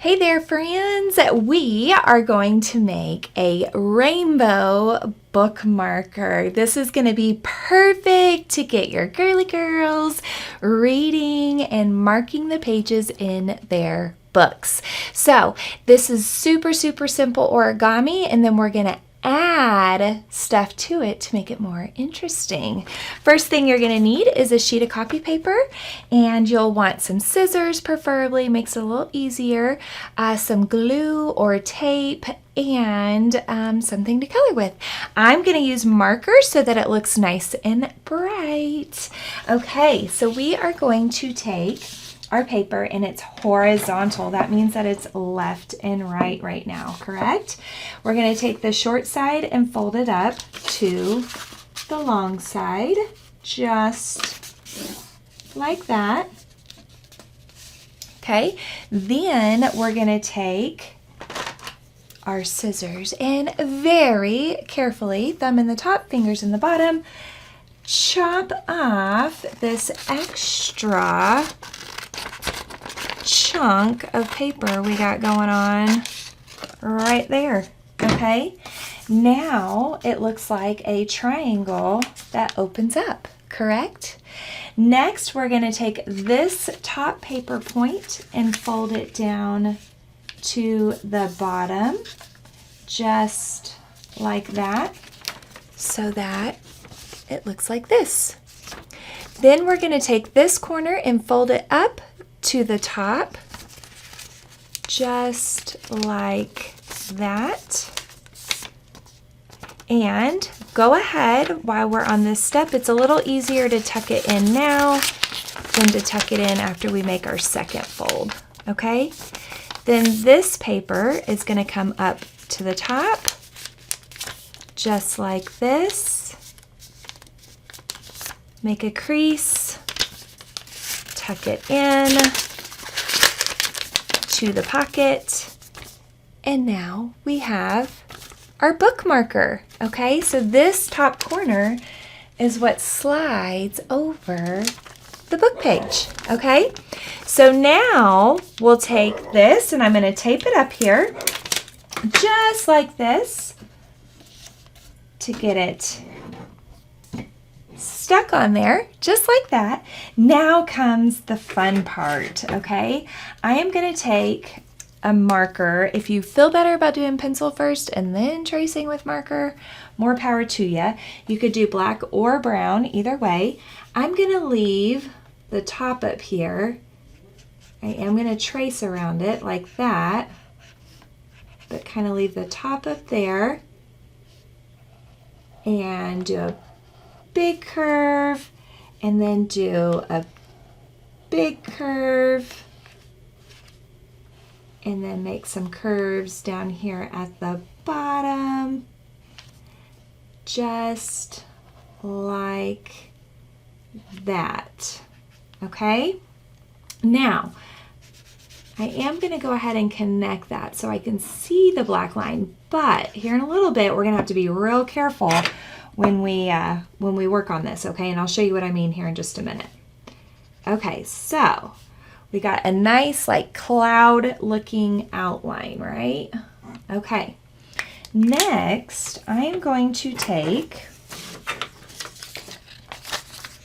Hey there, friends! We are going to make a rainbow bookmarker. This is going to be perfect to get your girly girls reading and marking the pages in their books. So this is super simple origami, and then we're going to add stuff to it to make it more interesting. First thing you're going to need is a sheet of copy paper, and you'll want some scissors, preferably, makes it a little easier, some glue or tape, and something to color with. I'm going to use markers so that it looks nice and bright. Okay, so we are going to take our paper, and it's horizontal. That means that it's left and right now, correct? We're going to take the short side and fold it up to the long side, just like that. Okay, then we're going to take our scissors and very carefully, thumb in the top, fingers in the bottom, chop off this extra chunk of paper we got going on right there. Okay, now it looks like a triangle that opens up, correct? Next, we're going to take this top paper point and fold it down to the bottom, just like that, so that it looks like this. Then we're going to take this corner and fold it up to the top, just like that. And go ahead, while we're on this step, it's a little easier to tuck it in now than to tuck it in after we make our second fold, okay? Then this paper is going to come up to the top, just like this. Make a crease, tuck it in to the pocket, and now we have our bookmarker. Okay, so this top corner is what slides over the book page. Okay, so now we'll take this, and I'm going to tape it up here just like this to get it stuck on there, just like that. Now comes the fun part, okay? I am going to take a marker. If you feel better about doing pencil first and then tracing with marker, more power to you. You could do black or brown, either way. I'm going to leave the top up here. I am going to trace around it like that, but kind of leave the top up there and do a big curve, and then do a big curve, and then make some curves down here at the bottom, just like that. Okay, now I am going to go ahead and connect that so I can see the black line, but here in a little bit we're going to have to be real careful when we work on this, okay? And I'll show you what I mean here in just a minute. Okay, so we got a nice like cloud looking outline, right? Okay, next I'm going to take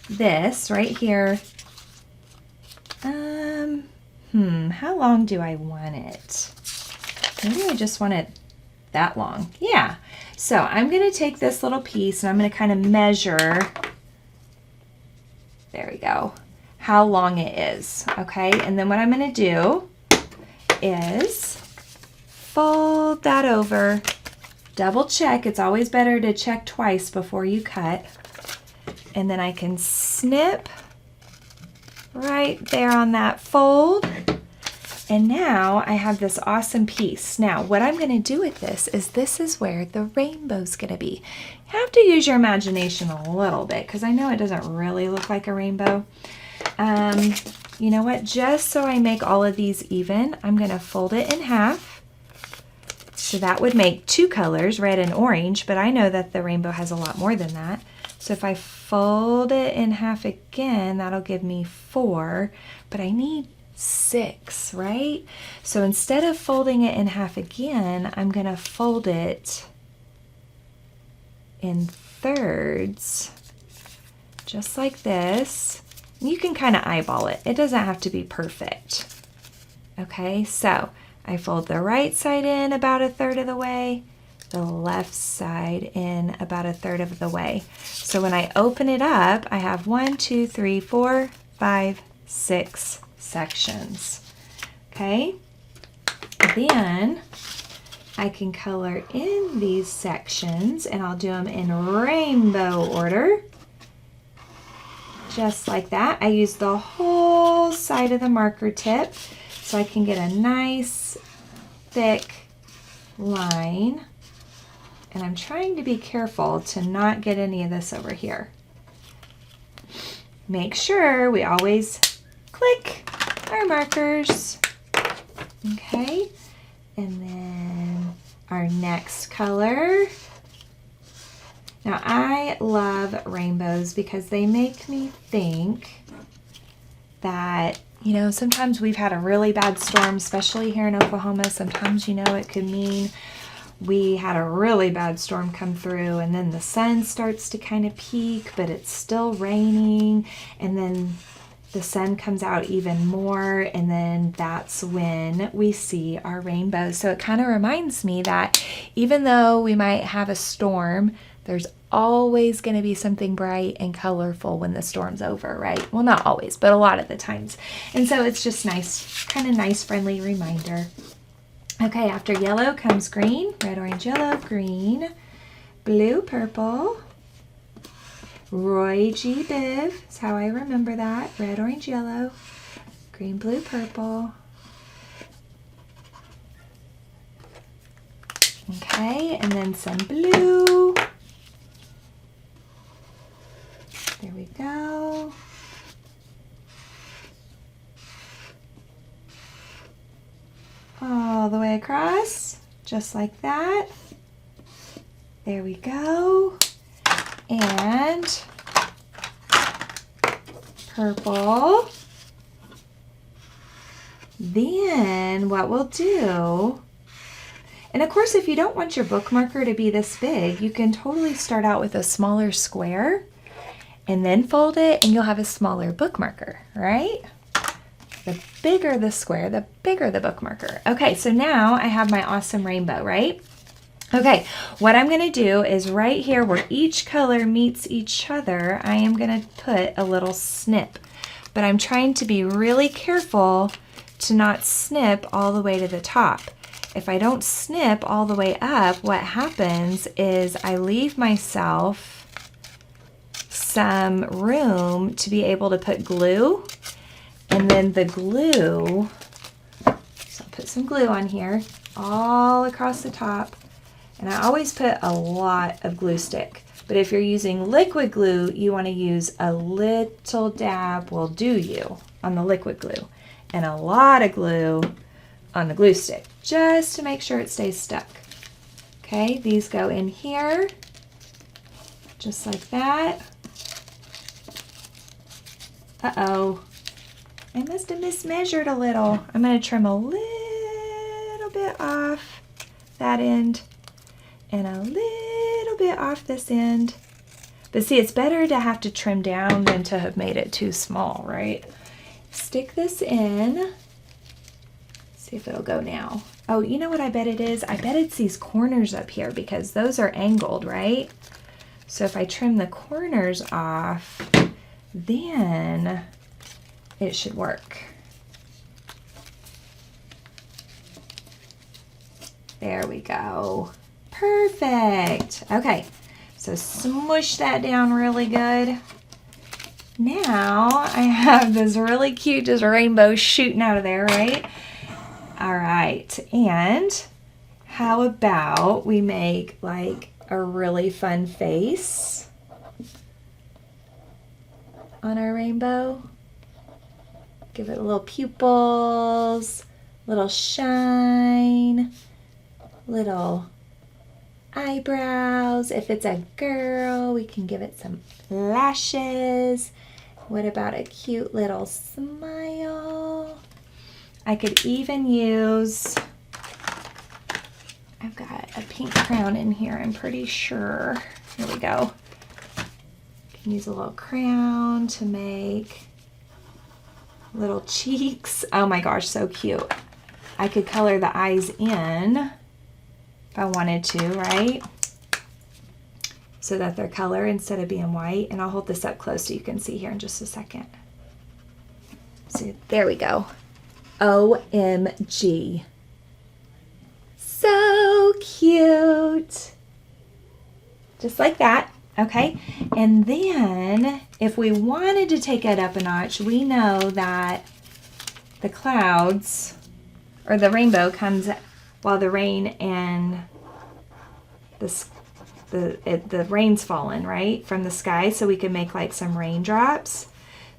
this right here. How long do I want it? Maybe I just want it that long. Yeah. So I'm going to take this little piece and I'm going to kind of measure, there we go, how long it is, okay? And then what I'm going to do is fold that over, double check. It's always better to check twice before you cut. And then I can snip right there on that fold. And now I have this awesome piece. Now what I'm going to do with this is where the rainbow's going to be. You have to use your imagination a little bit because I know it doesn't really look like a rainbow. You know what? Just so I make all of these even, I'm going to fold it in half. So that would make two colors, red and orange, but I know that the rainbow has a lot more than that. So if I fold it in half again, that'll give me 4, but I need 6, right? So instead of folding it in half again, I'm going to fold it in thirds, just like this. You can kind of eyeball it. It doesn't have to be perfect. Okay, so I fold the right side in about 1/3 of the way, the left side in about 1/3 of the way. So when I open it up, I have 1, 2, 3, 4, 5, 6 sections. Okay, then I can color in these sections, and I'll do them in rainbow order. Just like that. I use the whole side of the marker tip so I can get a nice thick line. And I'm trying to be careful to not get any of this over here. Make sure we always click our markers. Okay, and then our next color. Now I love rainbows because they make me think that, you know, sometimes we've had a really bad storm, especially here in Oklahoma. Sometimes, you know, it could mean we had a really bad storm come through, and then the sun starts to kind of peak, but it's still raining, and then the sun comes out even more, and then that's when we see our rainbows. So it kind of reminds me that even though we might have a storm, there's always going to be something bright and colorful when the storm's over, right? Well, not always, but a lot of the times. And so it's just nice, kind of nice, friendly reminder. Okay, after yellow comes green, red, orange, yellow, green, blue, purple. 𝘀𝗲𝗍𝗱𝗆 is how I remember that. Red, orange, yellow, green, blue, purple. Okay, and then some blue. There we go. All the way across, just like that. There we go. And purple. Then what we'll do, and of course if you don't want your book marker to be this big, you can totally start out with a smaller square and then fold it, and you'll have a smaller book marker, right? The bigger the square, the bigger the book marker. Okay, so now I have my awesome rainbow, right? Okay, what I'm gonna do is right here where each color meets each other, I am gonna put a little snip, but I'm trying to be really careful to not snip all the way to the top. If I don't snip all the way up, what happens is I leave myself some room to be able to put glue, and then the glue, so I'll put some glue on here all across the top. And I always put a lot of glue stick, but if you're using liquid glue, you want to use a little dab will do you on the liquid glue, and a lot of glue on the glue stick, just to make sure it stays stuck. Okay, these go in here, just like that. Uh-oh, I must have mismeasured a little. I'm going to trim a little bit off that end and a little bit off this end. But see, it's better to have to trim down than to have made it too small, right? Stick this in. See if it'll go now. Oh, you know what I bet it is? I bet it's these corners up here because those are angled, right? So if I trim the corners off, then it should work. There we go. Perfect. Okay, so smush that down really good. Now I have this really cute just rainbow shooting out of there, right? All right, and how about we make like a really fun face on our rainbow? Give it a little pupils, little shine, little eyebrows. If it's a girl, we can give it some lashes. What about a cute little smile? I could even use, I've got a pink crayon in here, I'm pretty sure. Here we go. Can use a little crayon to make little cheeks. Oh my gosh, so cute. I could color the eyes in if I wanted to, right? So that they're color instead of being white. And I'll hold this up close so you can see here in just a second. So there we go. OMG. So cute. Just like that. Okay, and then if we wanted to take it up a notch, we know that the clouds or the rainbow comes while the rain and the rain's falling, right, from the sky, so we can make like some raindrops.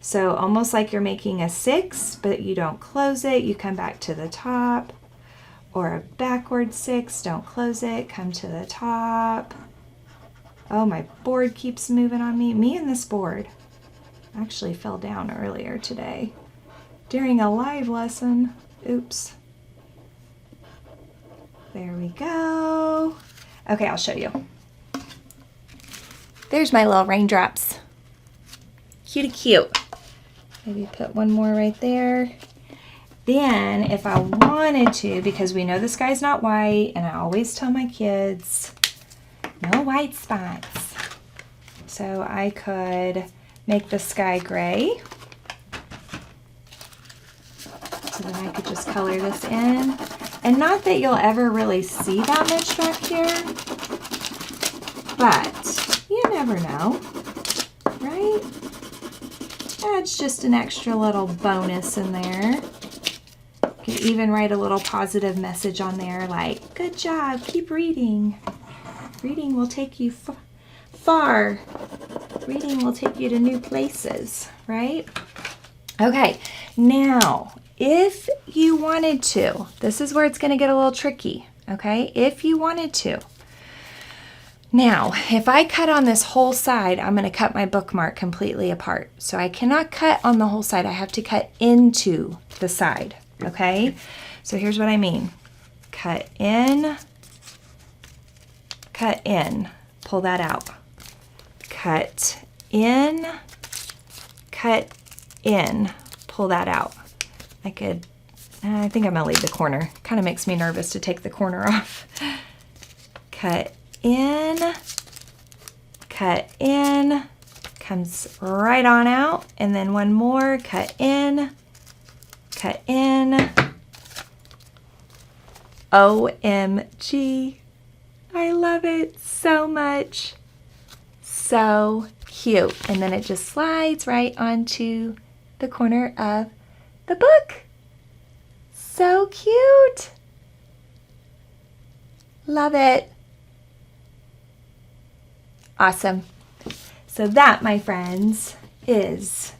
So almost like you're making a 6, but you don't close it, you come back to the top, or a backward 6, don't close it, come to the top. Oh, my board keeps moving on me. Me and this board actually fell down earlier today during a live lesson. Oops. There we go. Okay, I'll show you. There's my little raindrops. Cutie cute. Maybe put one more right there. Then if I wanted to, because we know the sky's not white, and I always tell my kids, no white spots. So I could make the sky gray. So then I could just color this in. And not that you'll ever really see that much back here, but you never know, right? That's just an extra little bonus in there. You can even write a little positive message on there like, good job, keep reading. Reading will take you far. Reading will take you to new places, right? Okay, now, if you wanted to, this is where it's going to get a little tricky, okay? If you wanted to. Now, if I cut on this whole side, I'm going to cut my bookmark completely apart. So I cannot cut on the whole side. I have to cut into the side, okay? So here's what I mean. Cut in. Cut in, pull that out. Cut in, pull that out. I think I'm gonna leave the corner. Kind of makes me nervous to take the corner off. Cut in, comes right on out. And then one more, cut in. OMG. I love it so much. So cute. And then it just slides right onto the corner of the book. So cute. Love it. Awesome. So that, my friends, is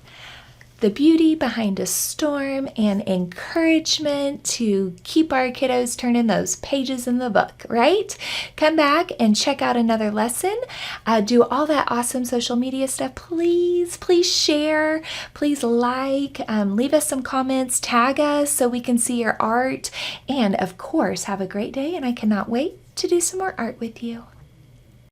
the beauty behind a storm and encouragement to keep our kiddos turning those pages in the book, right? Come back and check out another lesson. Do all that awesome social media stuff. Please share. Please like. Leave us some comments. Tag us so we can see your art. And of course, have a great day. And I cannot wait to do some more art with you.